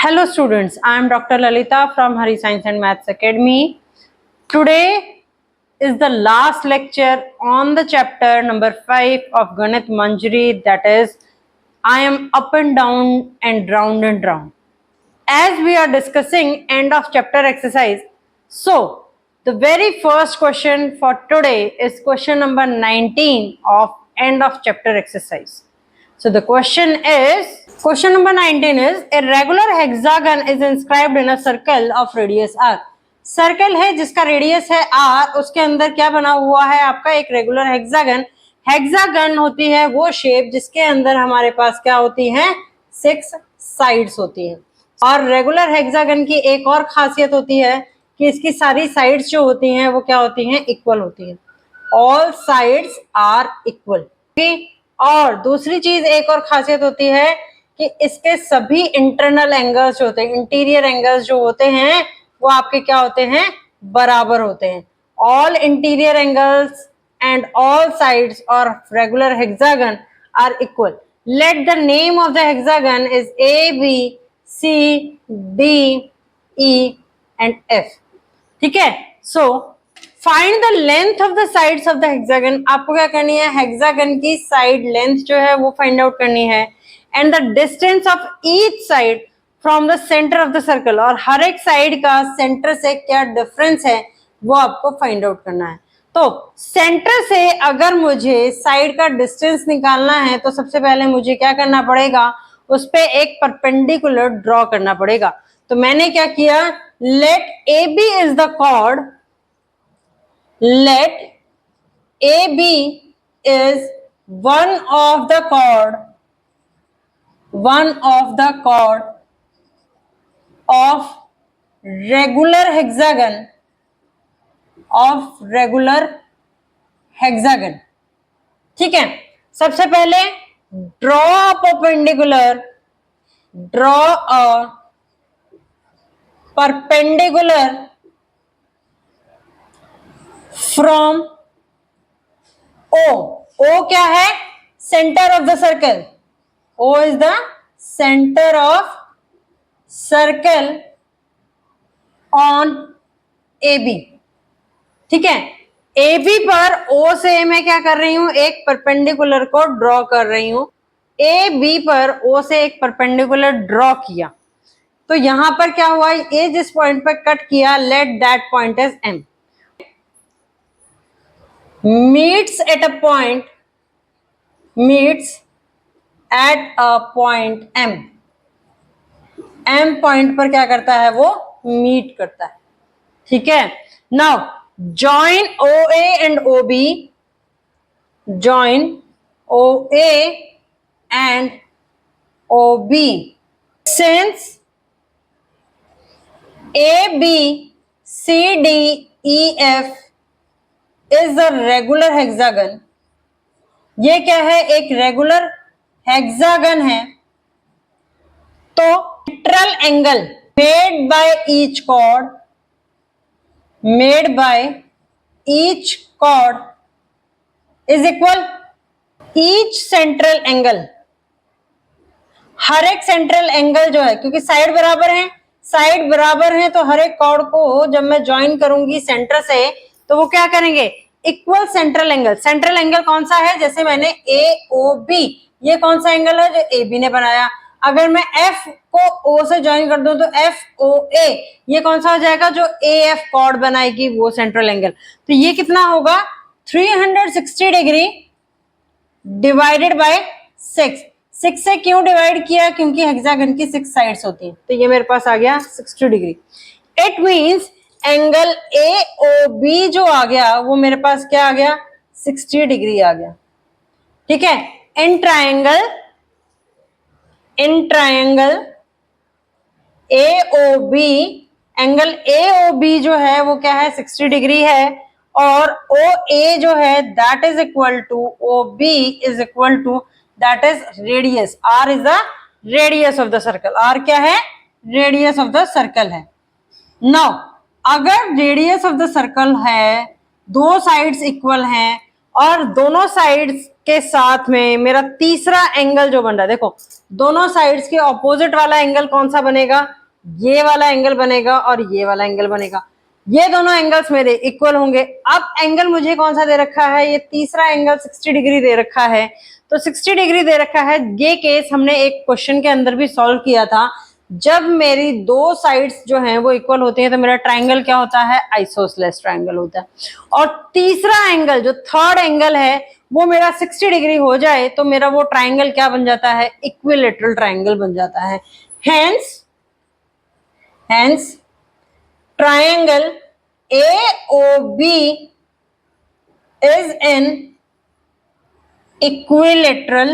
Hello students, I am Dr. Lalita from Hari Science and Maths Academy. Today is the last lecture on the chapter number 5 of Ganit Manjari, that is I am up and down and round and round. As we are discussing end of chapter exercise, so the very first question for today is question number 19 of end of chapter exercise. So the question number 19 is a regular hexagon is inscribed in a circle of radius r. Circle है जिसका radius है r, उसके अंदर क्या बना हुआ है आपका एक रेगुलर हेक्सागन. हेक्सागन होती है वो शेप जिसके अंदर हमारे पास क्या होती है 6 साइड्स होती हैं. और रेगुलर हेक्सागन की एक और खासियत होती है कि इसकी सारी साइड्स जो होती हैं वो क्या होती हैं इक्वल होती हैं. All sides are equal. और दूसरी चीज एक और खासियत होती है कि इसके सभी इंटरनल एंगल्स जो होते हैं, इंटीरियर एंगल्स जो होते हैं वो आपके क्या होते हैं बराबर होते हैं. All interior angles and all sides और regular hexagon are equal. Let the name of the hexagon is A B C D E and F. ठीक है. So find the length of the sides of the hexagon. आपको क्या करनी है hexagon की side length जो है वो फाइंड आउट करनी है. And the distance of each side from the centre of the circle. और हर एक साइड का सेंटर से क्या डिफरेंस है वो आपको फाइंड आउट करना है. तो सेंटर से अगर मुझे साइड का डिस्टेंस निकालना है तो सबसे पहले मुझे क्या करना पड़ेगा, उस पे एक परपेंडिकुलर ड्रॉ करना पड़ेगा. तो मैंने क्या किया, let A B is the chord. Let AB is one of the chord of regular hexagon. ठीक है. सबसे पहले draw a perpendicular from O. O क्या है centre of the circle. O is the centre of circle on AB. ठीक है. AB पर O से मैं क्या कर रही हूं एक परपेंडिकुलर को ड्रॉ कर रही हूं. AB पर O से एक परपेंडिकुलर ड्रॉ किया तो यहां पर क्या हुआ, ये जिस पॉइंट पर कट किया let that point is M. meets at a point M. M point पर क्या करता है वो मीट करता है. ठीक है. Now join OA and OB. join OA and OB. since AB CD EF is a regular hexagon. ये क्या है एक रेगुलर हेक्सागन है. तो central angle made by each chord is equal each central angle. हर एक सेंट्रल एंगल जो है क्योंकि साइड बराबर है तो हर एक कॉर्ड को जब मैं ज्वाइन करूंगी सेंटर से तो वो क्या करेंगे equal central angle. Central angle कौन सा है, जैसे मैंने AOB, ये कौन सा एंगल है जो AB ने बनाया. अगर मैं F को O से ज्वाइन कर दूं तो FOA, ये कौन सा हो जाएगा जो AF कॉर्ड बनाएगी वो सेंट्रल एंगल. तो ये कितना होगा 360 डिग्री डिवाइडेड बाय 6. 6 से क्यों डिवाइड किया, क्योंकि हेक्सागन की 6 साइड्स होती हैं. तो ये मेरे पास आ गया 60 degree. It means angle AOB जो आ गया वो मेरे पास क्या आ गया 60 डिग्री आ गया. ठीक है. In triangle AOB, angle AOB जो है वो क्या है 60 डिग्री है और OA जो है that is equal to OB is equal to that is radius. R is the radius of the circle. R क्या है रेडियस ऑफ द सर्कल है. नाउ अगर रेडियस ऑफ द सर्कल है, दो साइड्स इक्वल हैं और दोनों साइड्स के साथ में मेरा तीसरा एंगल जो बन रहा है, देखो दोनों साइड्स के ऑपोजिट वाला एंगल कौन सा बनेगा, ये वाला एंगल बनेगा और ये वाला एंगल बनेगा। ये दोनों एंगल्स मेरे इक्वल होंगे। अब एंगल मुझे कौन सा दे रखा है, ये तीसरा एंगल 60 डिग्री दे रखा है। तो 60 डिग्री दे रखा है। ये केस हमने एक क्वेश्चन के अंदर भी सॉल्व किया था। जब मेरी दो साइड्स जो हैं वो इक्वल होती हैं तो मेरा ट्राइंगल क्या होता है, आइसोसेलेस ट्राइंगल होता है। और तीसरा एंगल जो थर्ड एंगल है वो मेरा 60 डिग्री हो जाए तो मेरा वो ट्राइंगल क्या बन जाता है, इक्विलेटरल ट्राइंगल बन जाता है। Hence, triangle AOB is an equilateral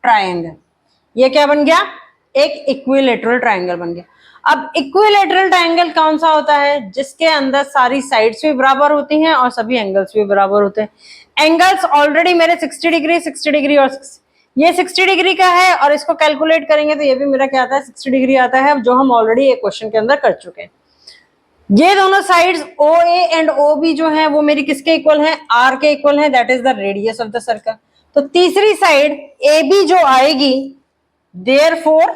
triangle। ये क्या बन गया, एक इक्विलेटरल ट्राइंगल बन गया। अब इक्विलेटरल ट्राइंगल कौन सा होता है, जिसके अंदर सारी साइड्स भी बराबर होती हैं और सभी एंगल्स भी बराबर होते हैं। एंगल्स ऑलरेडी मेरे 60 डिग्री और ये 60 डिग्री का है और इसको कैलकुलेट करेंगे तो ये भी मेरा क्या आता है, 60 डिग्री आता है, जो हम ऑलरेडी एक क्वेश्चन के अंदर कर चुके हैं। ये दोनों साइड्स OA एंड OB जो है वो मेरी किसके इक्वल है, R के इक्वल है, that is the radius of the circle. तो तीसरी साइड AB जो आएगी, therefore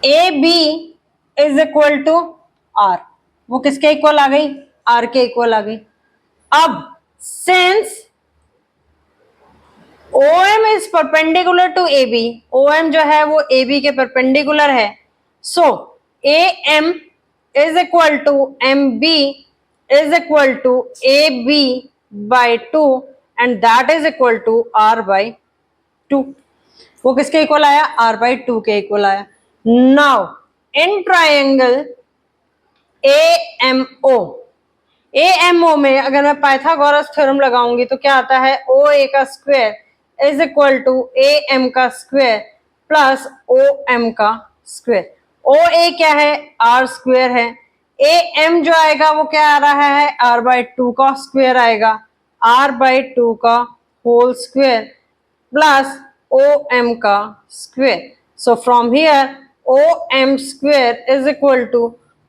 AB is equal to R। वो किसके इक्वल आ गई, R के इक्वल आ गई। अब since OM is perpendicular to AB, OM जो है वो AB के परपेंडिकुलर है, so AM is equal to MB is equal to AB by 2 and that is equal to R by 2। वो किसके इक्वल आया, R by 2 के इक्वल आया। Now in triangle AMO में अगर मैं पाइथागोरस थ्योरम लगाऊंगी तो क्या आता है, OA का square is equal to AM का स्क्वायर प्लस OM का स्क्वायर। OA क्या है, R स्क्वायर है। AM जो आएगा वो क्या आ रहा है, R by 2 का स्क्वायर आएगा, R by 2 का होल स्क्वायर प्लस OM का square. So from here OM square is equal to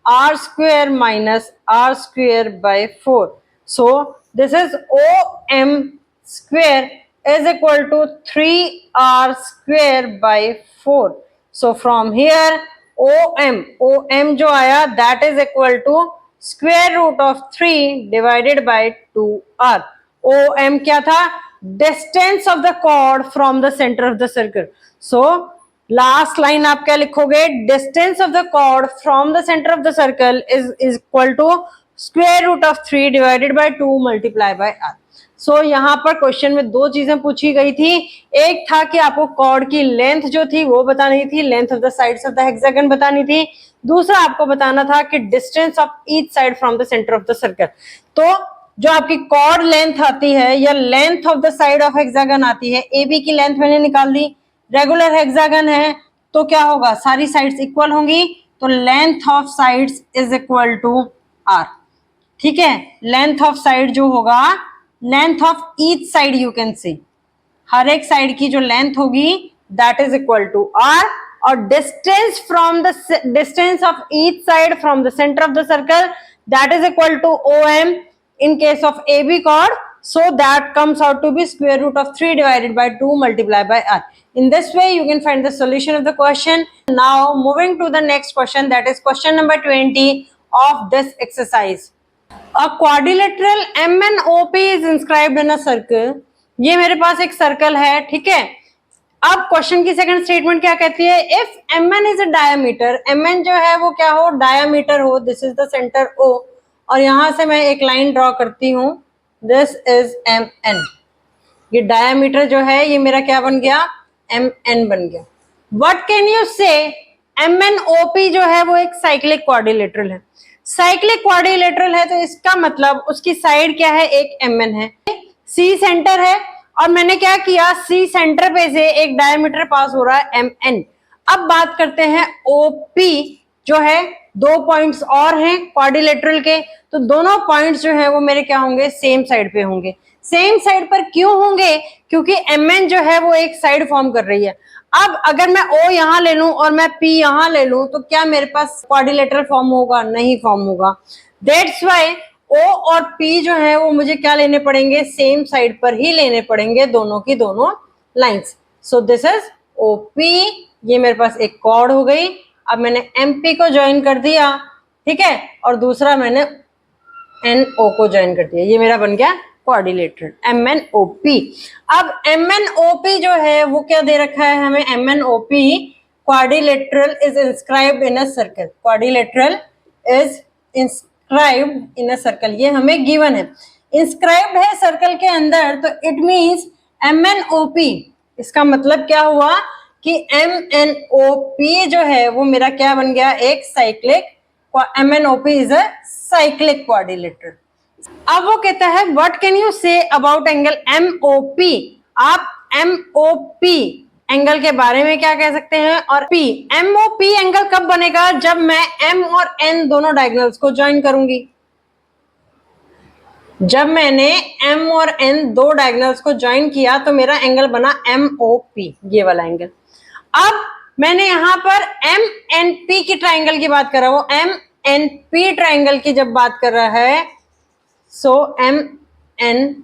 R square minus R square by 4. So this is OM square is equal to 3R square by 4. So from here OM जो आया that is equal to square root of 3 divided by 2R। OM क्या था, distance of the chord from the center of the circle। So last line आप क्या लिखोगे, distance of the chord from the centre of the circle is equal to square root of 3 divided by 2 multiply by R। So यहाँ पर question में दो चीजें पूछी गई थी। एक था कि आपको कॉर्ड की लेंथ जो थी वो बतानी थी, length of the sides of the hexagon बतानी थी। दूसरा आपको बताना था कि distance of each side from the centre of the circle. तो जो आपकी कॉर्ड लेंथ आती है या length of the side of hexagon आती है, AB की लेंथ मैंने निकाल दी, रेगुलर हेक्सागन है तो क्या होगा, सारी साइड्स इक्वल होंगी, तो length of sides is equal to R। ठीक है, लेंथ ऑफ साइड जो होगा, length of each side you can see, हर एक साइड की जो लेंथ होगी that is equal to R। और distance from the distance of each side from the centre of the circle that is equal to OM in case of AB chord, so that comes out to be square root of 3 divided by 2 multiplied by R। In this way you can find the solution of the question। Now moving to the next question, that is question number 20 of this exercise। A quadrilateral MNOP is inscribed in a circle। ये मेरे पास एक circle है, ठीक है। अब question की second statement क्या कहती है, if MN is a diameter, MN जो है वो क्या हो, डायमीटर हो, this is the centre O और यहां से मैं एक लाइन ड्रॉ करती हूं, दिस इज MN। ये डायमीटर जो है ये मेरा क्या बन गया, MN बन गया। व्हाट कैन यू से, MNOP जो है वो एक साइक्लिक क्वाड्रिलेटरल है। साइक्लिक क्वाड्रिलेटरल है तो इसका मतलब उसकी साइड क्या है, एक MN है, C सेंटर है और मैंने क्या किया, C सेंटर पे से एक डायमीटर पास हो रहा है MN। अब बात करते हैं OP जो है, दो पॉइंट्स और हैं क्वाड्रिलेटरल के, तो दोनों पॉइंट्स जो है वो मेरे क्या होंगे, सेम साइड पे होंगे। सेम साइड पर क्यों होंगे, क्योंकि MN जो है वो एक साइड फॉर्म कर रही है। अब अगर मैं O यहां ले लूं और मैं P यहां ले लूं तो क्या मेरे पास क्वाड्रिलेटरल फॉर्म होगा? नहीं फॉर्म होगा। दैट्स वाई O और P जो है वो मुझे क्या लेने पड़ेंगे? सेम साइड पर ही लेने पड़ेंगे दोनों की दोनों lines. So this is OP, ये मेरे पास एक कॉर्ड हो गई। अब मैंने MP को ज्वाइन कर दिया, ठीक है, और दूसरा मैंने NO को ज्वाइन कर दिया, ये मेरा बन गया क्वाड्रिलेटरल MNOP। अब MNOP जो है वो क्या दे रखा है हमें? MNOP quadrilateral is inscribed in a circle, quadrilateral is inscribed in a circle, ये हमें गिवन है, इंस्क्राइब्ड है सर्कल के अंदर, तो इट मींस MNOP, इसका मतलब क्या हुआ कि MNOP जो है वो मेरा क्या बन गया? एक cyclic, MNOP is a cyclic quadrilateral. अब वो कहता है what can you say about angle MOP, आप MOP एंगल के बारे में क्या कह सकते हैं? और P, MOP एंगल कब बनेगा? जब मैं M और N दोनों डायगोनल्स को ज्वाइन करूंगी। जब मैंने M और N दो डायगोनल्स को ज्वाइन किया तो मेरा एंगल बना MOP, ये वाला एंगल। अब मैंने यहां पर MNP की ट्राइंगल की बात कर रहा हूं, MNP ट्राइंगल की जब बात कर रहा है, सो MNP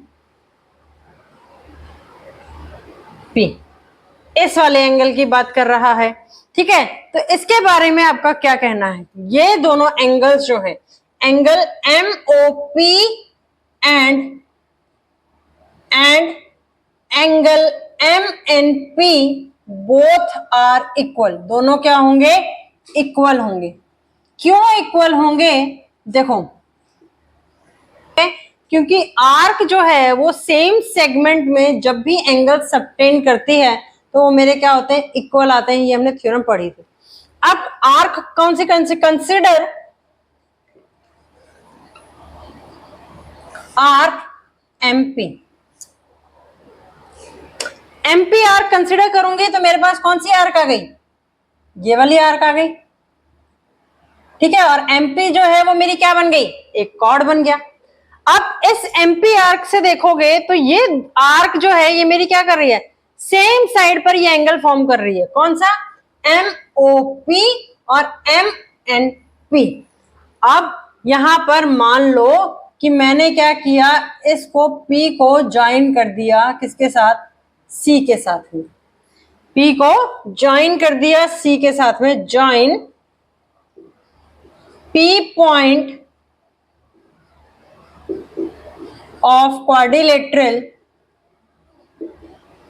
इस वाले एंगल की बात कर रहा है, ठीक है। तो इसके बारे में आपका क्या कहना है? ये दोनों एंगल्स जो है, angle MOP and angle MNP both are equal, दोनों क्या होंगे? इक्वल होंगे। क्यों इक्वल होंगे? देखो, क्योंकि आर्क जो है वो सेम सेगमेंट में जब भी एंगल सबटेंड करती है तो वो मेरे क्या होते हैं? इक्वल आते हैं, ये हमने थ्योरम पढ़ी थी। अब आर्क कौन से consider arc MP arc consider करूंगी तो मेरे पास कौन सी आर्क आ गई? ये वाली आर्क आ गई, ठीक है, और MP जो है वो मेरी क्या बन गई? एक कॉर्ड बन गया। अब इस MP आर्क से देखोगे तो ये आर्क जो है ये मेरी क्या कर रही है? सेम साइड पर ये एंगल फॉर्म कर रही है, कौन सा? MOP और MNP। अब यहां पर मान लो कि मैंने क्या किया, इसको P को ज्वाइन कर दिया, किसके साथ? C के साथ में। P को ज्वाइन कर दिया C के साथ में, join P point of quadrilateral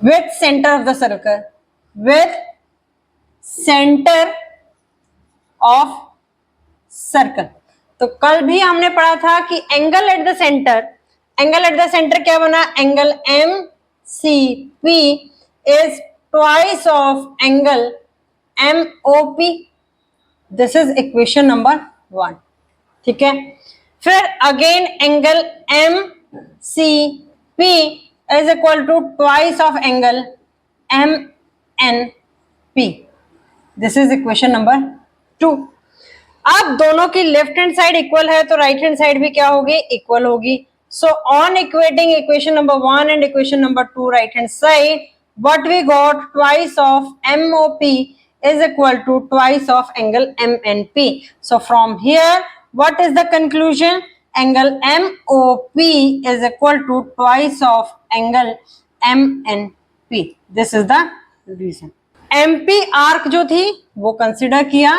with center of the circle, with center of circle। तो कल भी हमने पढ़ा था कि angle at the centre, angle at the centre क्या बना? Angle MCP is twice of angle MOP। This is equation number 1, ठीक है। फिर again angle MCP is equal to twice of angle MNP। This is equation number 2। अब दोनों की left hand side equal है तो राइट हैंड साइड भी क्या होगी? इक्वल होगी। So on equating equation number 1 and equation number 2 right hand side, what we got? Twice of MOP is equal to twice of angle MNP। So from here what is the conclusion? Angle MOP is equal to twice of angle MNP। This is the reason। MP arc जो थी वो consider किया,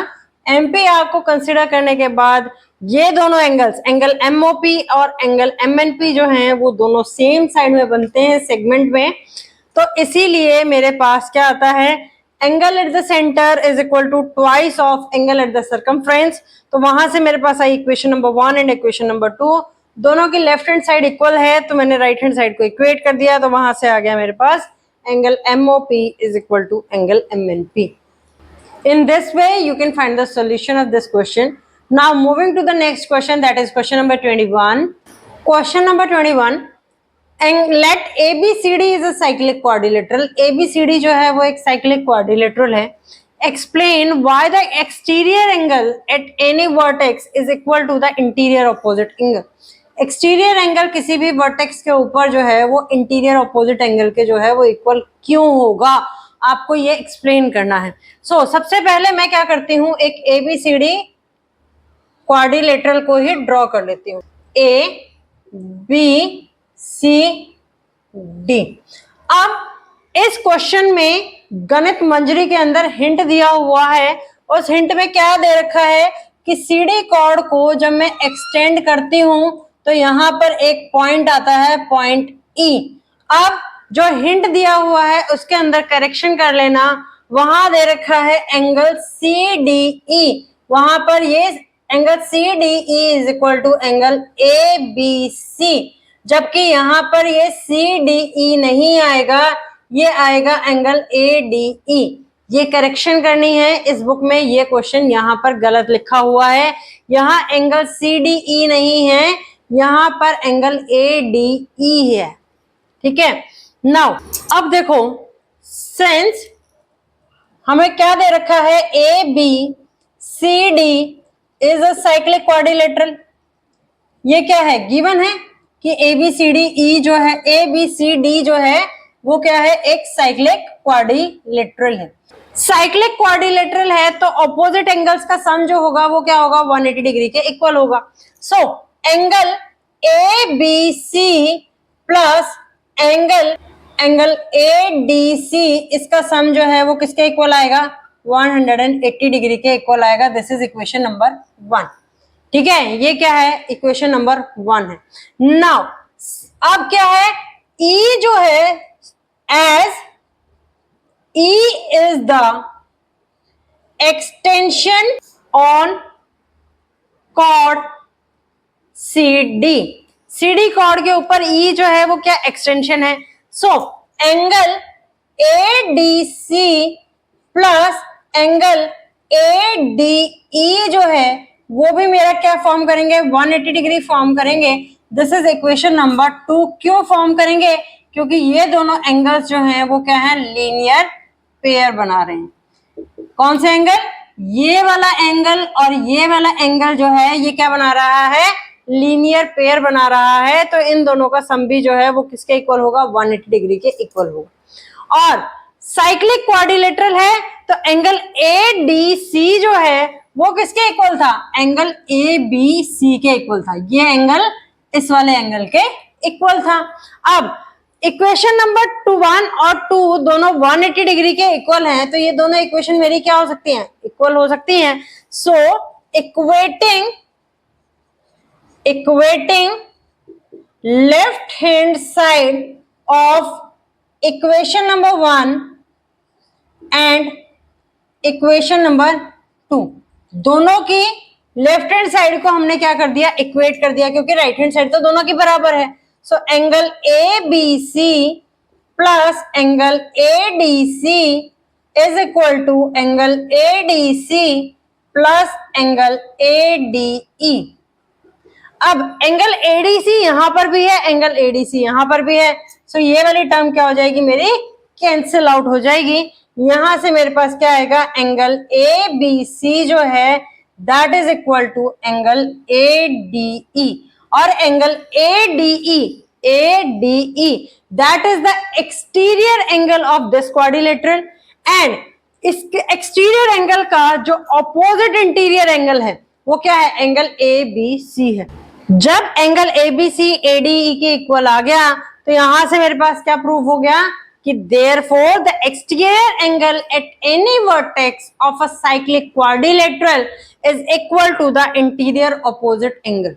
MP arc को consider करने के बाद ये दोनों एंगल्स, एंगल MOP और एंगल MNP जो हैं वो दोनों सेम साइड में बनते हैं सेगमेंट में, तो इसीलिए मेरे पास क्या आता है? Angle at the centre is equal to twice of angle at the circumference. तो वहां से मेरे पास आई equation number 1 and equation number 2, दोनों की लेफ्ट हैंड साइड इक्वल है तो मैंने राइट हैंड साइड को इक्वेट कर दिया, तो वहां से आ गया मेरे पास angle MOP is equal to angle MNP। In this way you can find the solution of this question. Now moving to the next question, that is question number 21. Question number 21, and let ABCD is a cyclic quadrilateral। ABCD जो है वो एक cyclic quadrilateral है। Explain why the exterior angle at any vertex is equal to the interior opposite angle। Exterior angle किसी भी vertex के ऊपर जो है वो इंटीरियर ऑपोजिट एंगल के जो है वो इक्वल क्यों होगा? आपको ये एक्सप्लेन करना है। सबसे पहले मैं क्या करती हूँ, एक ABCD क्वाड्रिलेटरल को ही ड्रॉ कर लेती हूँ, ABCD। अब इस क्वेश्चन में गणित मंजरी के अंदर हिंट दिया हुआ है। उस हिंट में क्या दे रखा है कि CD कॉर्ड को जब मैं एक्सटेंड करती हूं तो यहां पर एक पॉइंट आता है, पॉइंट E। अब जो हिंट दिया हुआ है उसके अंदर करेक्शन कर लेना। वहां दे रखा है एंगल CDE, वहां पर ये angle CDE is equal to angle ABC, जबकि यहां पर ये CDE नहीं आएगा, ये आएगा एंगल ADE। ये करेक्शन करनी है, इस बुक में ये क्वेश्चन यहाँ पर गलत लिखा हुआ है। यहाँ एंगल CDE नहीं है, यहाँ पर एंगल ADE है। ठीक है, नाउ अब देखो, सिंस हमें क्या दे रखा है, ABCD is a cyclic quadrilateral. ये क्या है, गिवन है कि ABCD जो है वो क्या है, एक साइक्लिक क्वाड्रिलेटरल है। साइक्लिक क्वाड्रिलेटरल है तो ऑपोजिट एंगल्स का सम जो होगा वो क्या होगा, 180 डिग्री के इक्वल होगा। Angle ABC plus angle ADC, इसका सम जो है वो किसके इक्वल आएगा, 180 डिग्री के इक्वल आएगा। This is equation number 1। ठीक है, ये क्या है, इक्वेशन नंबर 1 है। नाउ अब क्या है, E जो है, as E is the extension on chord CD chord के ऊपर E जो है वो क्या एक्सटेंशन है। Angle ADC plus angle ADE जो है वो भी मेरा क्या फॉर्म करेंगे, 180 डिग्री फॉर्म करेंगे। This is equation number 2। क्यों फॉर्म करेंगे, क्योंकि ये दोनों एंगल्स जो हैं वो क्या है, लीनियर पेयर बना रहे हैं। कौन से एंगल, ये वाला एंगल और ये वाला एंगल जो है ये क्या बना रहा है, लीनियर पेयर बना रहा है। तो इन दोनों का सम भी जो है वो किसके इक्वल होगा, 180 डिग्री के इक्वल होगा। और साइक्लिक क्वाड्रिलेटरल है तो एंगल ADC जो है वो किसके इक्वल था, एंगल ABC के इक्वल था। ये एंगल इस वाले एंगल के इक्वल था। अब इक्वेशन नंबर 1 और 2 दोनों 180 डिग्री के इक्वल हैं, तो ये दोनों इक्वेशन मेरी क्या हो सकती हैं, इक्वल हो सकती हैं। Equating left hand side of equation number 1 and equation number 2, दोनों की लेफ्ट हैंड साइड को हमने क्या कर दिया, इक्वेट कर दिया, क्योंकि राइट हैंड साइड तो दोनों की बराबर है। Angle ABC plus angle ADC is equal to angle ADC plus angle ADE। अब एंगल ADC यहां पर भी है, एंगल ADC यहां पर भी है। ये वाली टर्म क्या हो जाएगी, मेरी कैंसिल आउट हो जाएगी। यहां से मेरे पास क्या आएगा, एंगल ABC जो है that is equal to angle ADE, और angle ADE that is the exterior angle of this quadrilateral, and इसके एक्सटीरियर एंगल का जो ऑपोजिट इंटीरियर एंगल है वो क्या है, एंगल ABC है। जब एंगल ABC ADE के इक्वल आ गया तो यहां से मेरे पास क्या प्रूफ हो गया कि therefore the exterior angle at any vertex of a cyclic quadrilateral is equal to the interior opposite angle.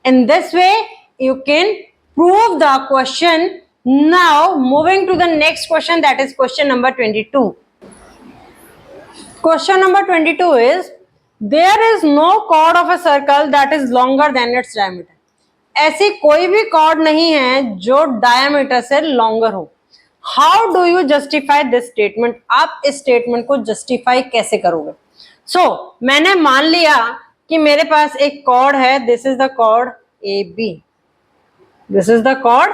In this way you can prove the question. Now moving to the next question, that is question number 22. Question number 22 is, there is no chord of a circle that is longer than its diameter. ऐसी कोई भी chord नहीं है जो diameter से longer हो। How do you justify this statement, आप इस स्टेटमेंट को जस्टिफाई कैसे करोगे। मैंने मान लिया कि मेरे पास एक कॉर्ड है, this is the chord AB, this is the chord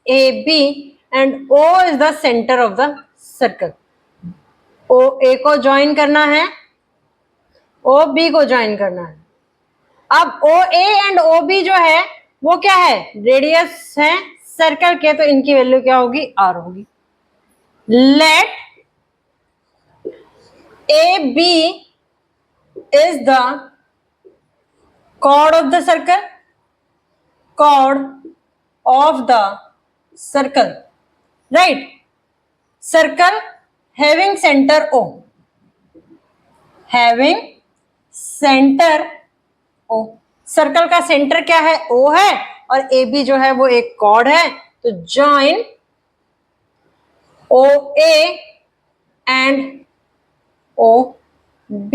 AB and O is the centre of the circle. OA को ज्वाइन करना है, OB को ज्वाइन करना है। अब OA एंड OB जो है वो क्या है, रेडियस है सर्कल के, तो इनकी वैल्यू क्या होगी, R होगी। Let AB is the chord of the circle, chord of the circle, right? Circle having center O, having center O, circle का सेंटर क्या है? O है, और AB जो है वो एक chord है, तो join OA and OB.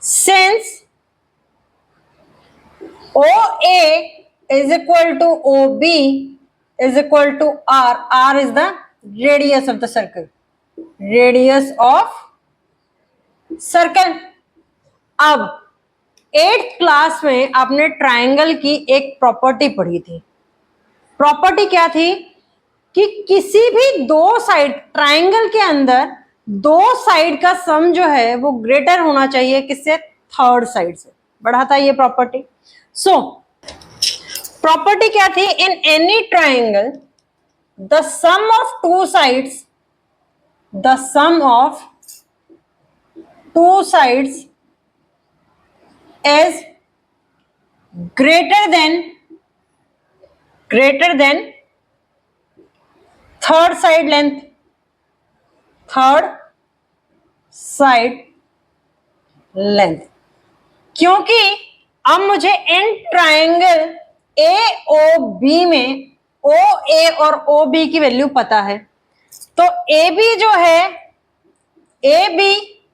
Since OA is equal to OB is equal to R, R is the radius of the circle, radius of circle. अब 8th क्लास में आपने ट्रायंगल की एक प्रॉपर्टी पढ़ी थी. प्रॉपर्टी क्या थी? कि किसी भी दो साइड, ट्रायंगल के अंदर दो साइड का सम जो है वो ग्रेटर होना चाहिए किससे? थर्ड साइड से. बढ़ाता है ये प्रॉपर्टी. सो प्रॉपर्टी क्या थी? In any triangle the sum of two sides, the sum of two sides is greater than third side length, third side length. क्योंकि अब मुझे इन ट्रायंगल AOB में OA और OB की वैल्यू पता है, तो AB जो है, AB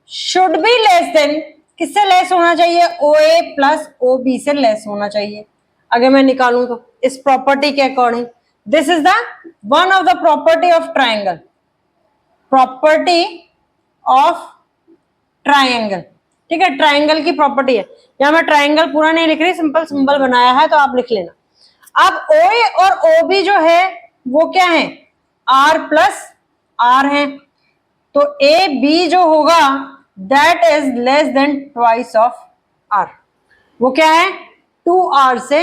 should be less than, किससे लेस होना चाहिए? OA प्लस OB से लेस होना चाहिए. अगर मैं निकालूं तो इस प्रॉपर्टी के according, this is the one of the property of triangle, property of triangle. ठीक है, ट्रायंगल की प्रॉपर्टी है. यहां मैं ट्रायंगल पूरा नहीं लिख रही, सिंपल सिंबल बनाया है तो आप लिख लेना. अब OA और OB जो है वो क्या है? R प्लस R है, तो AB जो होगा that is less than twice of R. वो क्या है? 2R से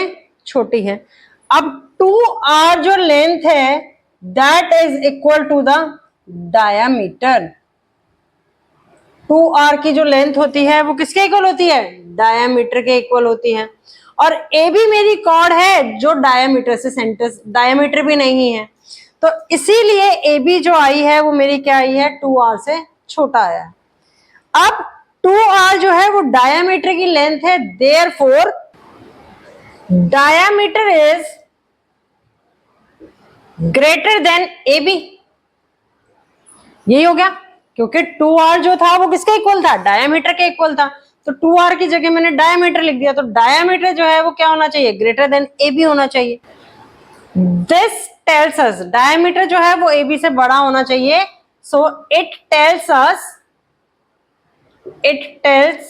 छोटी है. अब 2R जो लेंथ है that is equal to the diameter. 2R की जो लेंथ होती है वो किसके इक्वल होती है? डायामीटर के इक्वल होती है. और AB मेरी कॉर्ड है जो डायामीटर से सेंटर, डायामीटर भी नहीं है, तो इसीलिए AB जो आई है वो मेरी क्या आई है? 2R से छोटा आया है. अब 2R जो है वो डायामीटर की लेंथ है, therefore diameter is greater than AB. यही हो गया, क्योंकि 2R जो था वो किसके इक्वल था? डायामीटर के इक्वल था, तो 2R की जगह मैंने डायामीटर लिख दिया, तो डायामीटर जो है वो क्या होना चाहिए? ग्रेटर देन AB होना चाहिए. दिस टेल्स अस, डायामीटर जो है वो AB से बड़ा होना चाहिए. So it tells us, it tells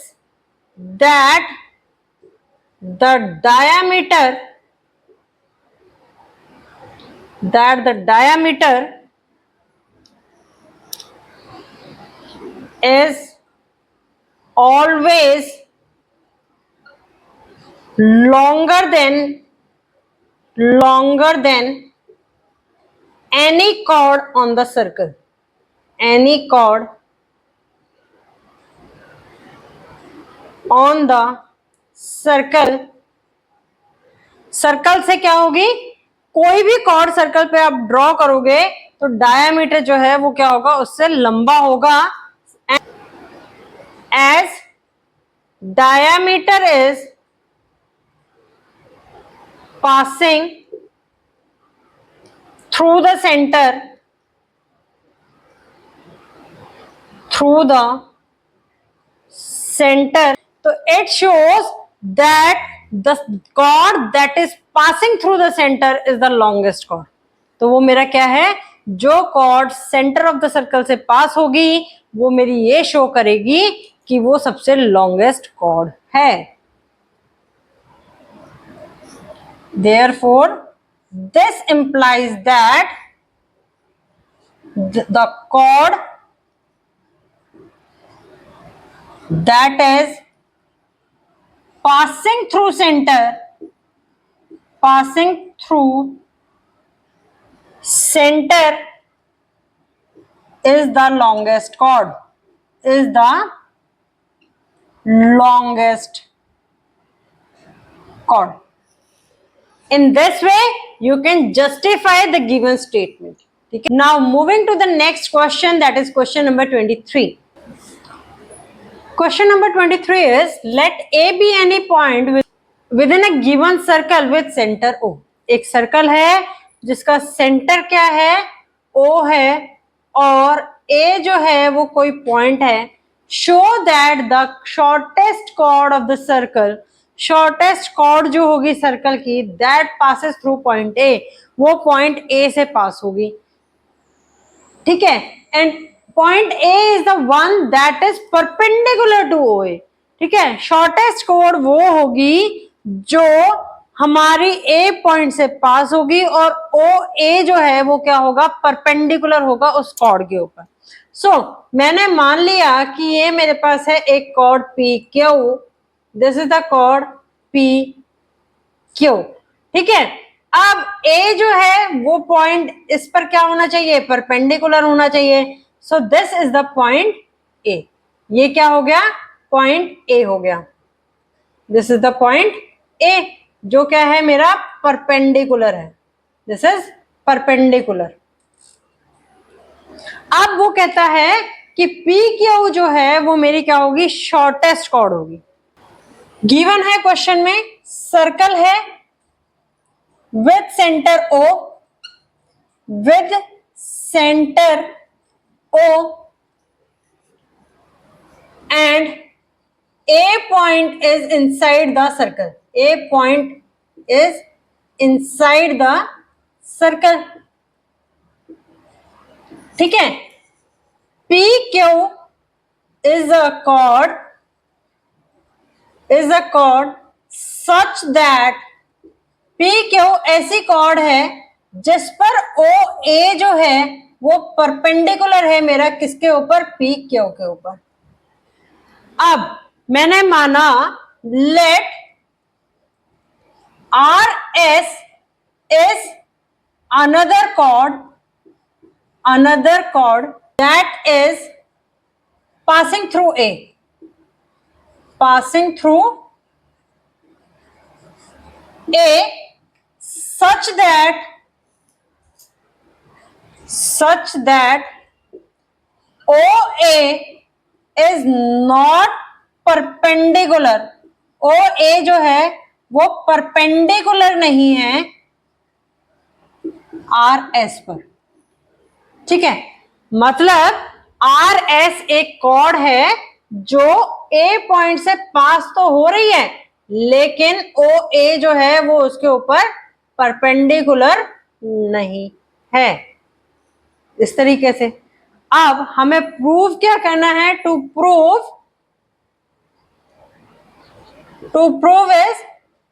that the diameter is always longer than any chord on the circle, any chord on the circle. Circle से क्या होगी? कोई भी कॉर्ड सर्कल पे आप ड्रॉ करोगे तो डायामीटर जो है वो क्या होगा? उससे लंबा होगा. As diameter is passing through the centre, through the centre, तो it shows that the chord that is passing through the center is the longest chord. तो वो मेरा क्या है? जो chord center of the circle से पास होगी वो मेरी ये शो करेगी कि वो सबसे longest chord है. Therefore, this implies that the chord that is passing through center is the longest chord. is the longest chord. In this way, you can justify the given statement. Okay? Now, moving to the next question, that is question number 23. Question number 23 is, let A be any point within a given circle with center O. एक circle है जिसका centre क्या है, O है, और A जो है वो कोई पॉइंट है. Show that the shortest chord of the circle, shortest chord जो होगी सर्कल की, that passes through point A, वो पॉइंट ए से पास होगी. ठीक है, and point A is the one that is perpendicular to O A. ठीक है, शॉर्टेस्ट कॉर्ड वो होगी जो हमारी ए पॉइंट से पास होगी और ओ ए जो है वो क्या होगा, परपेंडिकुलर होगा उस कॉर्ड के ऊपर. सो मैंने मान लिया कि ये मेरे पास है एक chord P Q, this is the chord P Q. ठीक है, अब ए जो है वो पॉइंट इस पर क्या होना चाहिए, परपेंडिकुलर होना चाहिए. सो this is the point A. ये क्या हो गया, पॉइंट ए हो गया. This is the point A जो क्या है, मेरा परपेंडिकुलर है. This is perpendicular. अब वो कहता है कि पी क्यू जो है वो मेरी क्या होगी, शॉर्टेस्ट कॉर्ड होगी. गिवन है क्वेश्चन में, सर्कल है with centre O, with centre O, and a point is inside the circle. A point is inside the circle. ठीक है, P Q is a chord such that, P Q ऐसी chord है जिस पर ओ A जो है वो परपेंडिकुलर है मेरा किसके ऊपर, पी क्यू के ऊपर. अब मैंने माना let R S is another chord that is passing through A, such that OA is not perpendicular. OA जो है वो परपेंडिकुलर नहीं है RS पर. ठीक है, मतलब RS एक कॉर्ड है जो A पॉइंट से पास तो हो रही है लेकिन OA जो है वो उसके ऊपर परपेंडिकुलर नहीं है. इस तरीके से अब हमें प्रूव क्या करना है, to prove is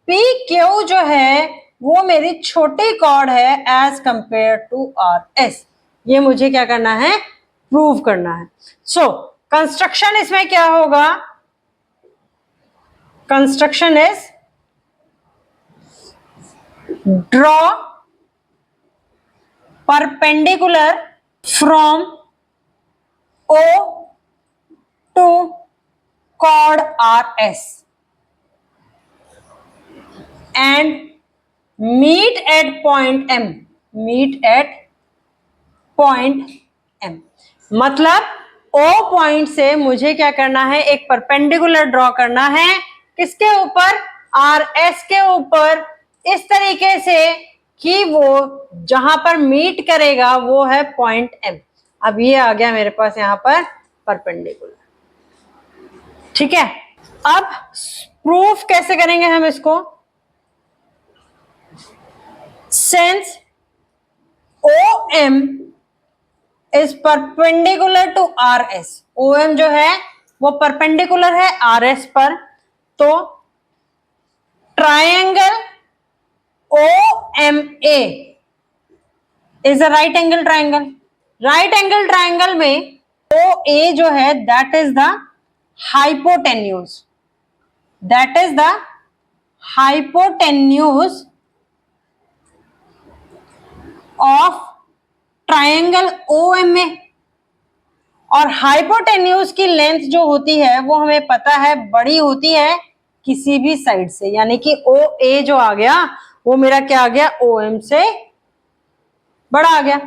P Q जो है वो मेरी छोटी कॉर्ड है एज कंपेयर टू RS. ये मुझे क्या करना है, प्रूव करना है. सो कंस्ट्रक्शन इसमें क्या होगा, construction is draw perpendicular from O to chord RS and meet at point M. मतलब O पॉइंट से मुझे क्या करना है, एक परपेंडिकुलर ड्रॉ करना है किसके ऊपर, RS के ऊपर, इस तरीके से कि वो जहां पर मीट करेगा वो है पॉइंट M. अब ये आ गया मेरे पास यहां पर परपेंडिकुलर. ठीक है, अब प्रूफ कैसे करेंगे हम इसको, since OM is perpendicular to RS. OM जो है वो परपेंडिकुलर है RS पर, तो triangle OMA is a right angle triangle. Right angle triangle में OA जो है that is the hypotenuse, of triangle OMA. और हाइपोटेन्यूज की लेंथ जो होती है वो हमें पता है बड़ी होती है किसी भी साइड से, यानी कि ओ ए जो आ गया वो मेरा क्या आ गया, ओ एम से बड़ा आ गया।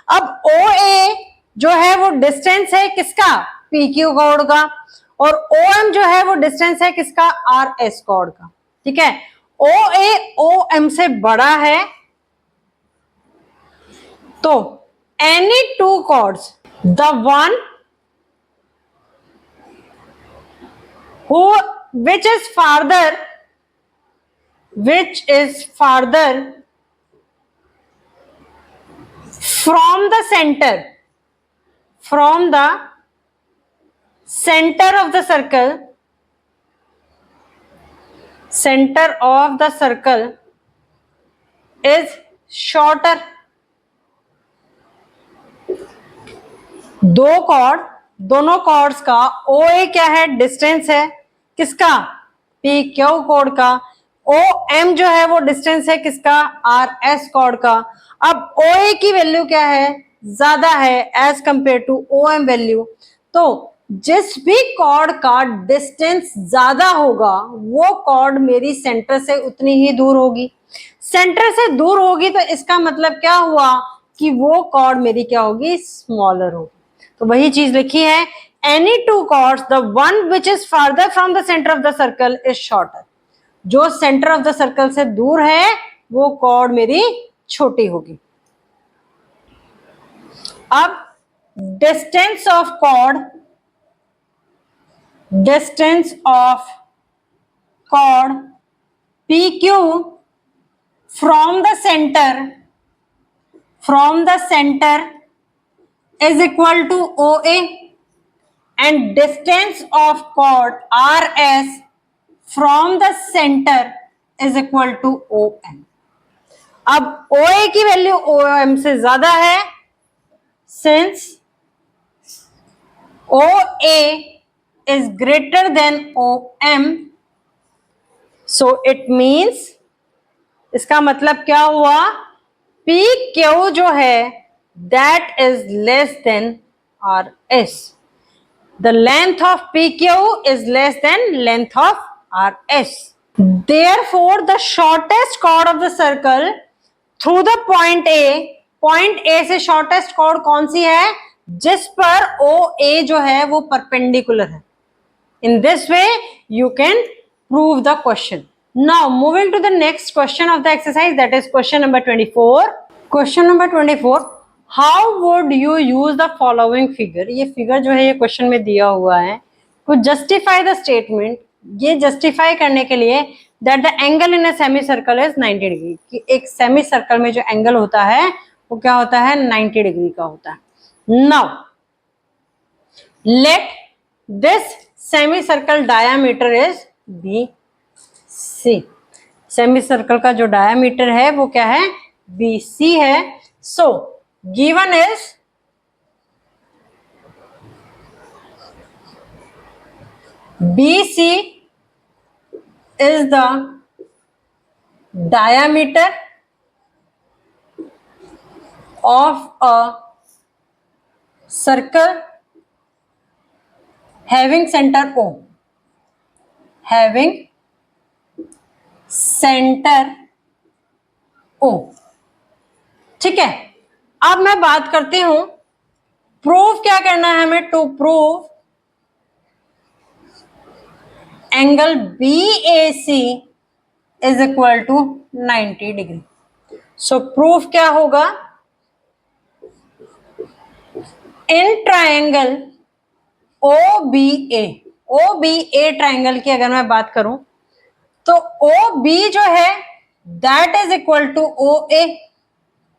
अब ओ ए जो है वो डिस्टेंस है किसका, पी क्यू कॉर्ड का, और ओ एम जो है वो डिस्टेंस है किसका, आर एस कॉर्ड का। ठीक है, ओ ए ओ एम से बड़ा है तो any two chords, the one who which is farther from the center, from the center of the circle, center of the circle is shorter. दो कॉर्ड, दोनों कॉर्ड्स का ओ ए क्या है, डिस्टेंस है किसका, पी क्यू कॉर्ड का, ओ एम जो है वो डिस्टेंस है किसका, आर एस कॉर्ड का। अब ओ ए की वैल्यू क्या है, ज्यादा है as compare to O M value, तो जिस भी कॉर्ड का डिस्टेंस ज्यादा होगा वो कॉर्ड मेरी सेंटर से उतनी ही दूर होगी। सेंटर से दूर होगी तो इसका मतलब क्या हुआ कि वो कॉर्ड मेरी क्या होगी, स्मॉलर होगी। तो वही चीज लिखी है, any two chords the one which is farther from the centre of the circle is shorter. जो सेंटर ऑफ द सर्कल से दूर है वो कॉर्ड मेरी छोटी होगी। अब distance of chord, distance of chord P Q from the centre is equal to OA and distance of chord RS from the center is equal to OM. अब OA की वैल्यू OM से ज्यादा है, since OA is greater than OM, so it means इसका मतलब क्या हुआ, PQ जो है that is less than RS. The length of PQ is less than length of RS. Therefore, the shortest chord of the circle through the point A से shortest chord कौन सी है, जिस पर OA जो है वो perpendicular है। In this way, you can prove the question. Now, moving to the next question of the exercise, that is question number 24. Question number 24. How would you use the following figure? ये figure जो है ये question में दिया हुआ है, to justify the statement, ये justify करने के लिए that the angle in a semicircle is 90 degree, कि एक सेमी सर्कल में जो एंगल होता है वो क्या होता है, 90 डिग्री का होता है। Now, let this semicircle diameter is BC. Semi circle का जो डायमीटर है वो क्या है, BC है। So, given is BC is the diameter of a circle having center O, having center O। ठीक है, अब मैं बात करती हूं प्रूफ क्या करना है हमें, to prove angle BAC is equal to 90 degree. So proof क्या होगा, in triangle OBA, OBA triangle की अगर मैं बात करूं तो OB जो है that is equal to OA।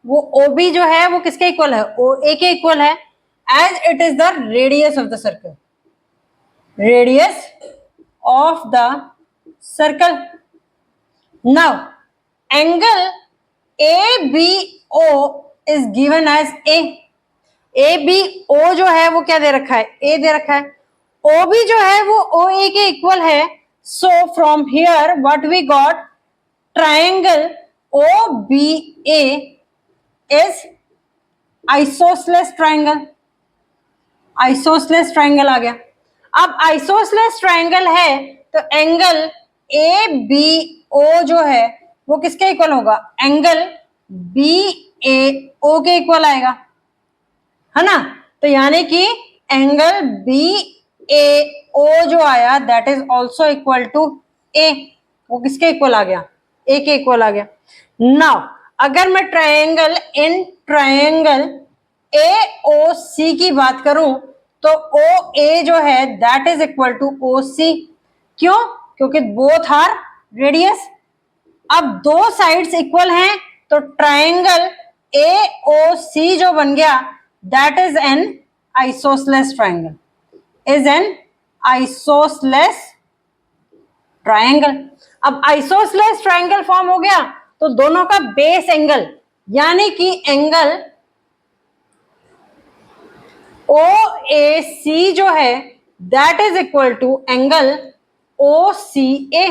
वो OB जो है वो किसके इक्वल है, OA के इक्वल है, as it is the radius of the circle, radius of the circle. Now angle ABO is given as A। ABO जो है वो क्या दे रखा है, A दे रखा है। OB जो है वो OA के इक्वल है। So from here what we got, triangle OBA is isosceles triangle, isosceles triangle आ गया। अब आइसोसेलेस ट्राइंगल है तो एंगल ए बी ओ जो है वो किसके इक्वल होगा, एंगल बी ए ओ के इक्वल आएगा, है ना। तो यानी कि एंगल बी ए ओ जो आया that is also equal to A, वो किसके इक्वल आ गया, ए के इक्वल आ गया। नाउ अगर मैं ट्रायंगल ए ओ सी की बात करूं तो ओ ए जो है that is equal to O C, क्यों, क्योंकि बोथ आर रेडियस। अब दो साइड्स इक्वल हैं तो ट्रायंगल ए ओ सी जो बन गया that is an isosceles triangle, is an isosceles triangle. अब आइसोसेलेस ट्रायंगल फॉर्म हो गया तो दोनों का बेस एंगल यानी कि एंगल ओ ए सी जो है that is equal to angle O C A.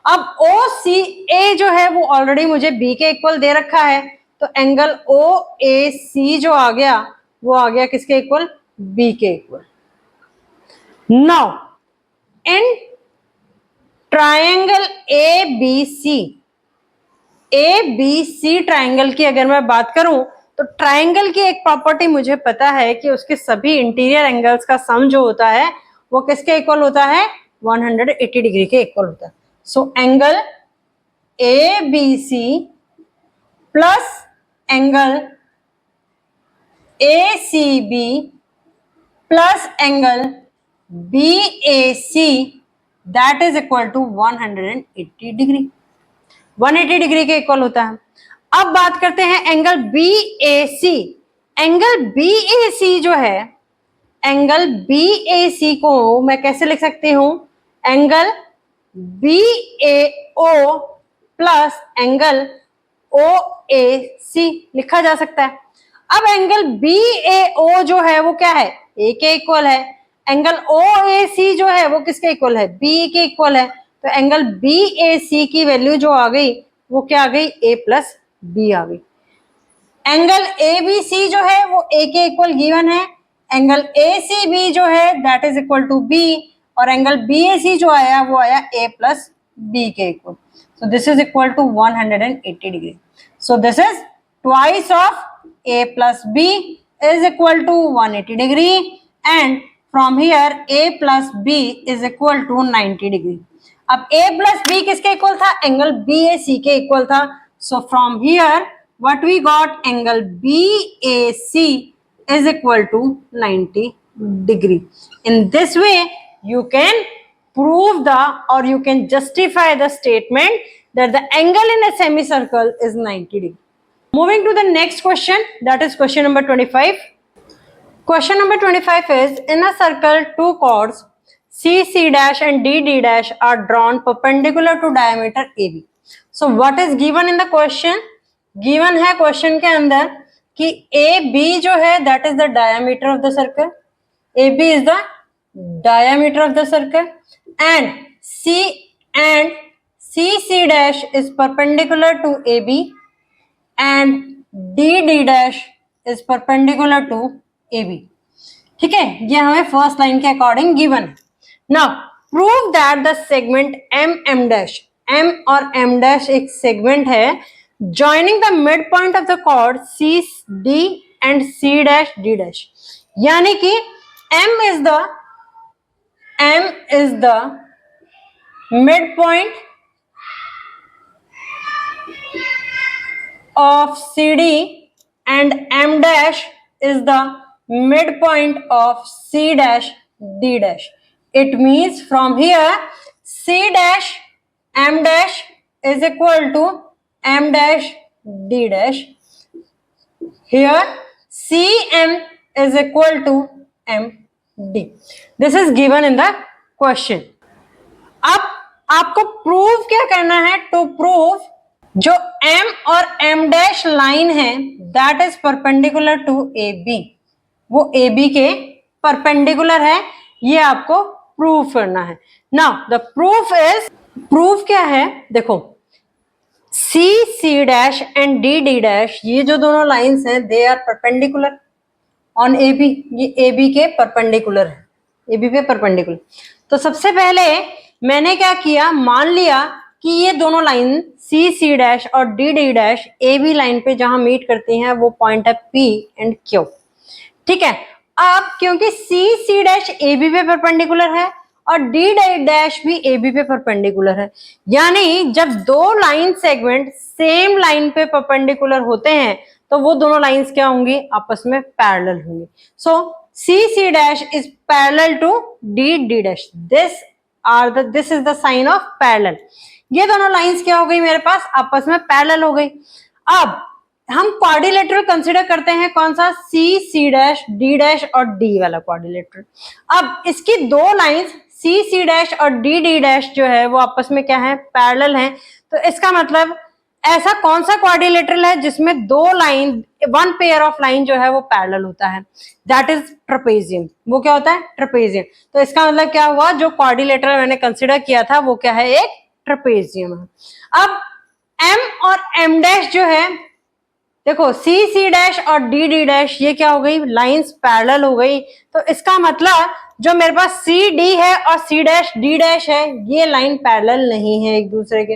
अब ओ सी ए जो है वो ऑलरेडी मुझे बी के इक्वल दे रखा है तो एंगल ओ ए सी जो आ गया वो आ गया किसके इक्वल, बी के equal. Now in triangle A B C triangle की अगर मैं बात करूं तो ट्रायंगल की एक प्रॉपर्टी मुझे पता है कि उसके सभी इंटीरियर एंगल्स का सम जो होता है वो किसके इक्वल होता है, 180 डिग्री के इक्वल होता है। So angle A B C plus angle A C B plus angle B A C that is equal to 180 degree, 180 degree के इक्वल होता है। अब बात करते हैं angle B A C. Angle B A C जो है, एंगल बी ए सी को मैं कैसे लिख सकती हूं, एंगल बी ए ओ प्लस एंगल ओ ए सी लिखा जा सकता है। अब एंगल बी ए ओ जो है वो क्या है, ए के इक्वल है। एंगल ओ ए सी जो है वो किसके इक्वल है, बी के इक्वल है। तो एंगल बी ए सी की वैल्यू जो आ गई वो क्या आ गई, ए प्लस बी आ गई। एंगल ए बी सी जो है वो ए के इक्वल गिवन है। एंगल ए सी बी जो है that is equal to B, और एंगल बी ए सी जो आया वो आया ए प्लस बी के equal. So this is equal to 180 degree. So this is twice of a plus b is equal to 180 degree and from here a plus b is equal to 90 degree. अब a plus b किसके equal था, angle BAC के equal था। So from here what we got, angle BAC is equal to 90 degree. In this way you can prove the or you can justify the statement that the angle in a semicircle is 90 degree. Moving to the next question, that is question number 25. Question number 25 is, in a circle two chords C dash and D dash are drawn perpendicular to diameter AB. So what is given in the question? Given है question के अंदर कि AB जो है that is the diameter of the circle, AB is the diameter of the circle, and C dash is perpendicular to AB and D dash is perpendicular to AB. ठीक है, ये हमें फर्स्ट लाइन के according given है। Now prove that the segment M dash, M और M dash एक segment है joining the midpoint of the chord C D and C dash D dash, यानी कि M is the midpoint of CD and M dash is the midpoint of C dash D dash. It means from here C dash M dash is equal to M dash D dash. Here CM is equal to MD. This is given in the question. अब आपको prove क्या करना है, to prove जो M और M dash line है that is perpendicular to AB, वो AB के परपेंडिकुलर है, ये आपको प्रूव करना है। Now the proof is, proof क्या है, देखो C dash and D dash ये जो दोनों लाइंस हैं they are perpendicular, on A B, ये ए बी के परपेंडिकुलर है, ए बी पे परपेंडिकुलर। तो सबसे पहले मैंने क्या किया, मान लिया कि ये दोनों लाइन सी सी डैश और D D dash A B line पे जहां मीट करती हैं वो पॉइंट है पी एंड क्यू, ठीक है। अब क्योंकि सी सी डैश ए बी पे परपेंडिकुलर है और डी डैश भी ए बी पे परपेंडिकुलर है, यानी जब दो लाइन सेगमेंट सेम लाइन पे परपेंडिकुलर होते हैं तो वो दोनों लाइंस क्या होंगी, आपस में पैरेलल होंगी। So C C dash is parallel to D D dash, this is the sign of parallel. ये दोनों लाइंस क्या हो गई मेरे पास, आपस में पैरेलल हो गई। अब हम क्वाड्रिलेटरल कंसीडर करते हैं, कौन सा, सी सी डैश डी डैश और डी वाला क्वाड्रिलेटरल। अब इसकी दो लाइंस सी सी डैश और डी डी डैश जो है वो आपस में क्या है, पैरेलल हैं। तो इसका मतलब ऐसा कौन सा क्वाड्रिलेटरल है जिसमें दो line, one pair of line जो है वो पैरेलल होता है, दैट इज ट्रेपेजियम। वो क्या होता है, ट्रेपेजियम। तो इसका मतलब क्या हुआ, जो क्वाड्रिलेटरल मैंने कंसीडर किया था वो क्या है, एक ट्रेपेजियम है। अब एम और एम डैश जो है, देखो सी सी डैश और डी डी डैश ये क्या हो गई, लाइंस पैरेलल हो गई। तो इसका मतलब जो मेरे पास सी डी है और सी डैश डी डैश है ये लाइन पैरेलल नहीं है एक दूसरे के।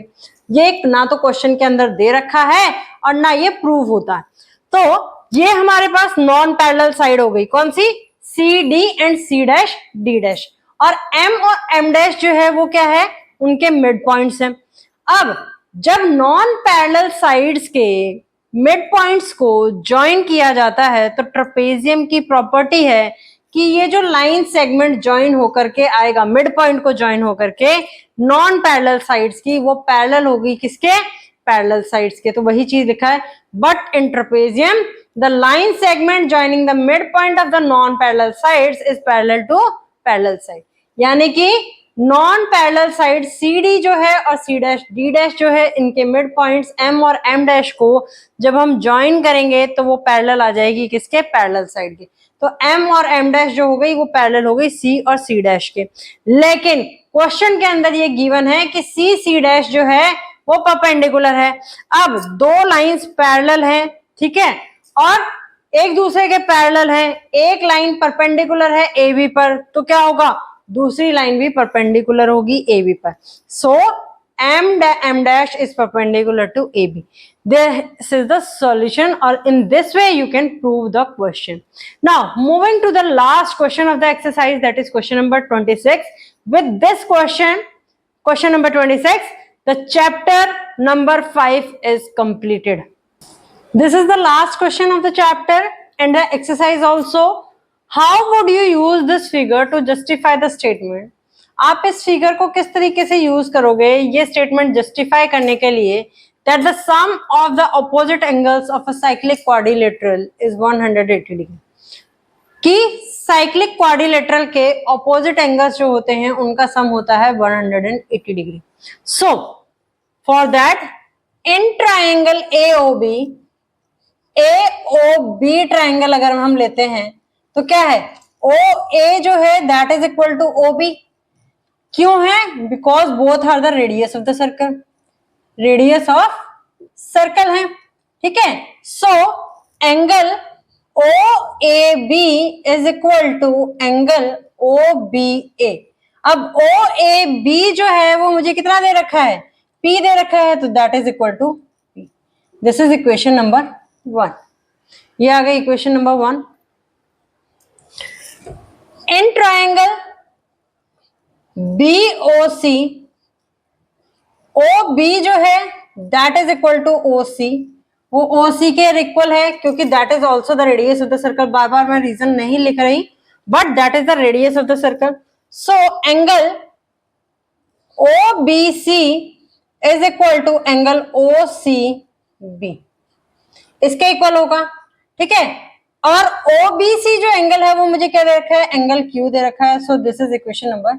ये ना तो क्वेश्चन के अंदर दे रखा है और ना ये प्रूव होता है। तो ये हमारे पास नॉन पैरेलल साइड हो गई, कौन सी, C D and C dash D dash. और एम डैश जो है वो क्या है, उनके मिड पॉइंट्स हैं। अब जब नॉन पैरेलल साइड्स के मिड पॉइंट्स को ज्वाइन किया जाता है तो ट्रेपेजियम की प्रॉपर्टी है कि ये जो लाइन सेगमेंट ज्वाइन होकर के आएगा, मिड पॉइंट को ज्वाइन होकर के नॉन पैरेलल साइड्स की, वो पैरेलल होगी किसके, पैरेलल साइड्स के। तो वही चीज लिखा है, but in trapezium the line segment joining the mid point of the non parallel sides is parallel to parallel side. यानी कि non parallel side C D जो है और सी डैश डी डैश जो है, इनके मिड पॉइंट्स एम और M dash को जब हम ज्वाइन करेंगे तो वो पैरेलल आ जाएगी किसके, पैरेलल साइड के। तो एम और एम डैश जो हो गई वो पैरेलल हो गई सी और सी डैश के। लेकिन क्वेश्चन के अंदर ये गिवन है कि सी सी डैश जो है वो परपेंडिकुलर है। अब दो लाइंस पैरेलल हैं, ठीक है, और एक दूसरे के पैरेलल हैं, एक लाइन परपेंडिकुलर है ए बी पर, तो क्या होगा, दूसरी लाइन भी परपेंडिकुलर होगी ए बी पर। So M dash is perpendicular to AB. This is the solution, or in this way you can prove the question. Now moving to the last question of the exercise, that is question number 26. With this question number 26, the chapter number 5 is completed. This is the last question of the chapter and the exercise also. How would you use this figure to justify the statement? आप इस figure को किस तरीके से use करोगे ये statement justify करने के लिए, that the sum of the opposite angles of a cyclic quadrilateral is 180 degree, कि साइक्लिक क्वाड्रिलेटरल के ऑपोजिट एंगल्स जो होते हैं उनका सम होता है 180 degree. So for that in triangle AOB triangle अगर हम लेते हैं तो क्या है, OA जो है that is equal to OB। क्यों है, because both are the radius of the circle, radius of circle है, ठीक है। So angle OAB is equal to angle OBA। अब OAB जो है वो मुझे कितना दे रखा है, P दे रखा है, तो that is equal to P। This is equation number 1। ये आ गई equation number 1। In triangle BOC, OB जो है that is equal to OC, वो OC के इक्वल है क्योंकि that is also the radius of the circle. बार बार मैं रीजन नहीं लिख रही, but that is the radius of the circle. So angle OBC is equal to angle OCB, इसके इक्वल होगा, ठीक है। और OBC जो एंगल है वो मुझे क्या दे रखा है, एंगल Q दे रखा है। सो दिस इज इक्वेशन नंबर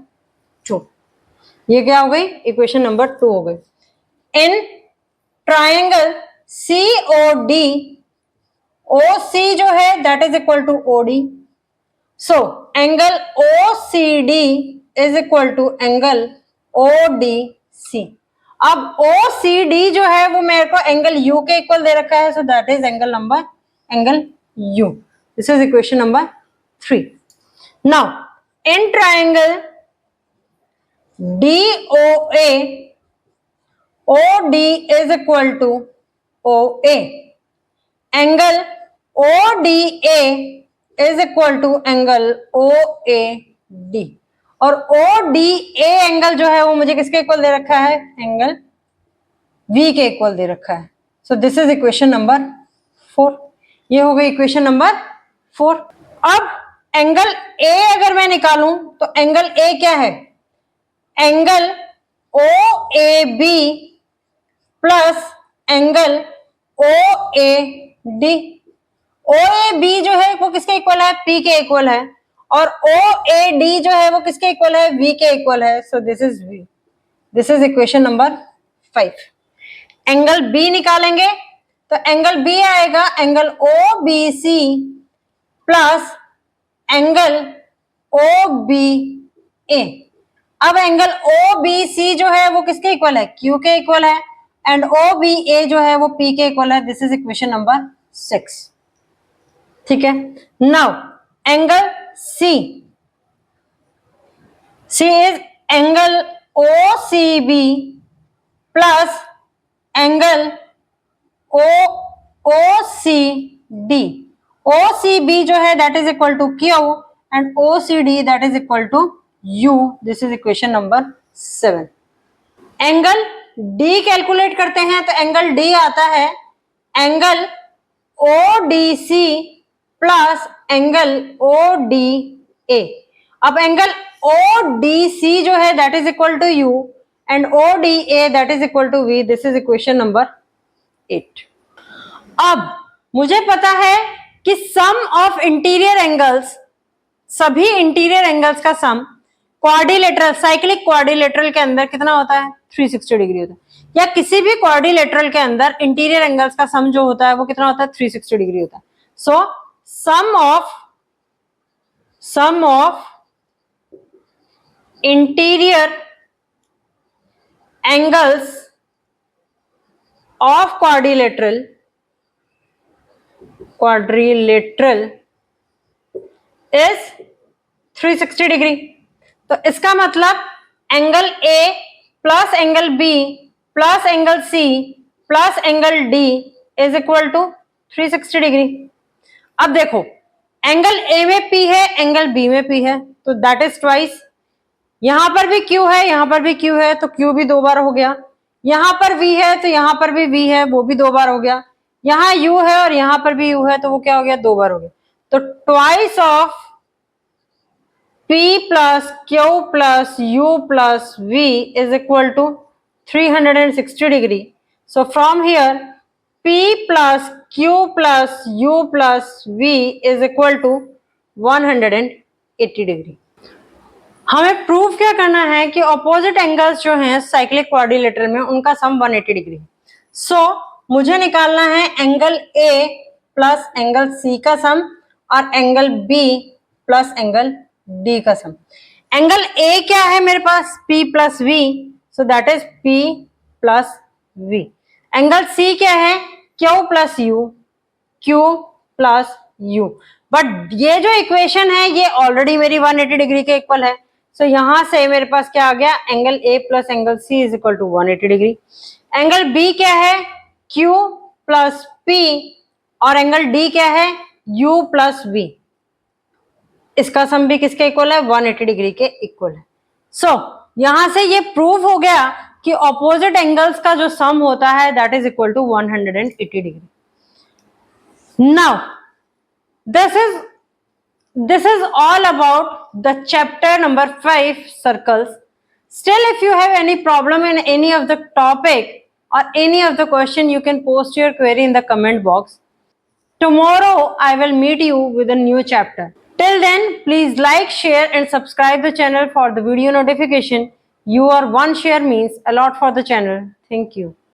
2। ये क्या हो गई, इक्वेशन नंबर 2 हो गई। इन ट्राइंगल COD, OC जो है that is equal to OD। So angle OCD is equal to angle ODC। अब OCD जो है वो मेरे को एंगल U के इक्वल दे रखा है, so that is angle number angle U। This is equation number 3. Now in triangle DOA, OD is equal to OA. Angle ODA is equal to angle OAD. और ODA एंगल जो है वो मुझे किसके इक्वल दे रखा है? एंगल V के इक्वल दे रखा है. सो दिस इज इक्वेशन नंबर 4. ये हो गई इक्वेशन नंबर 4. अब एंगल A अगर मैं निकालूं तो एंगल A क्या है? Angle OAB plus angle OAD. OAB जो है वो किसके इक्वल है? P के इक्वल है. और OAD जो है वो किसके इक्वल है? V के इक्वल है. सो this is V. This is equation number 5. Angle B निकालेंगे तो एंगल B आएगा angle OBC plus angle OBA. अब एंगल OBC जो है वो किसके इक्वल है? Q के इक्वल है. एंड OBA जो है वो P के इक्वल है. This is equation number 6. ठीक है. Now angle C is angle OCB plus angle OCD. OCB जो है that is equal to Q and OCD that is equal to U. This is equation number 7. Angle D calculate करते हैं तो angle D आता है angle ODC plus angle ODA. अब angle ODC जो है that is equal to U and ODA that is equal to V. This is equation number 8. अब मुझे पता है कि सम ऑफ इंटीरियर एंगल्स, सभी इंटीरियर एंगल्स का सम क्वाड्रिलेटरल, साइक्लिक क्वाड्रिलेटरल के अंदर कितना होता है? 360 डिग्री होता है. या किसी भी क्वाड्रिलेटरल के अंदर इंटीरियर एंगल्स का सम जो होता है वो कितना होता है? 360 डिग्री होता है. So sum of interior angles of quadrilateral is 360 degree. तो इसका मतलब angle A plus angle B plus angle C plus angle D is equal to 360 degree. अब देखो एंगल A में P है, एंगल B में P है, तो दैट इज ट्वाइस. यहां पर भी Q है, यहां पर भी Q है, तो Q भी 2 बार हो गया. यहां पर V है तो यहां पर भी V है, वो भी 2 बार हो गया. यहां U है और यहां पर भी U है, तो वो क्या हो गया? 2 बार हो गया. तो twice of P plus Q plus U plus V is equal to 360 degree. So from here P plus Q plus U plus V is equal to 180 degree. हमें प्रूव क्या करना है कि ऑपोजिट एंगल्स जो हैं साइक्लिक क्वाड्रिलेटरल में उनका सम 180 degree है. सो मुझे निकालना है angle A plus angle C का सम और angle B plus angle D का सम. एंगल A क्या है मेरे पास? P plus V, so that is P plus V. Angle C क्या है? Q plus U, Q plus U. But ये जो इक्वेशन है ये ऑलरेडी मेरी 180 डिग्री के इक्वल है. सो यहां से मेरे पास क्या आ गया? Angle A plus angle C is equal to 180 degree. Angle B क्या है? Q प्लस P और एंगल D क्या है? U plus V. इसका सम भी किसके इक्वल है? 180 डिग्री के इक्वल है. सो यहां से ये प्रूव हो गया कि ऑपोजिट एंगल्स का जो सम होता है that is equal to 180 degree. Now this is all about the chapter number 5 circles. Still, if you have any problem in any of the topic or any of the question, you can post your query in the comment box. Tomorrow I will meet you with a new chapter. Till then, please like, share and subscribe the channel for the video notification. Your one share means a lot for the channel. Thank you.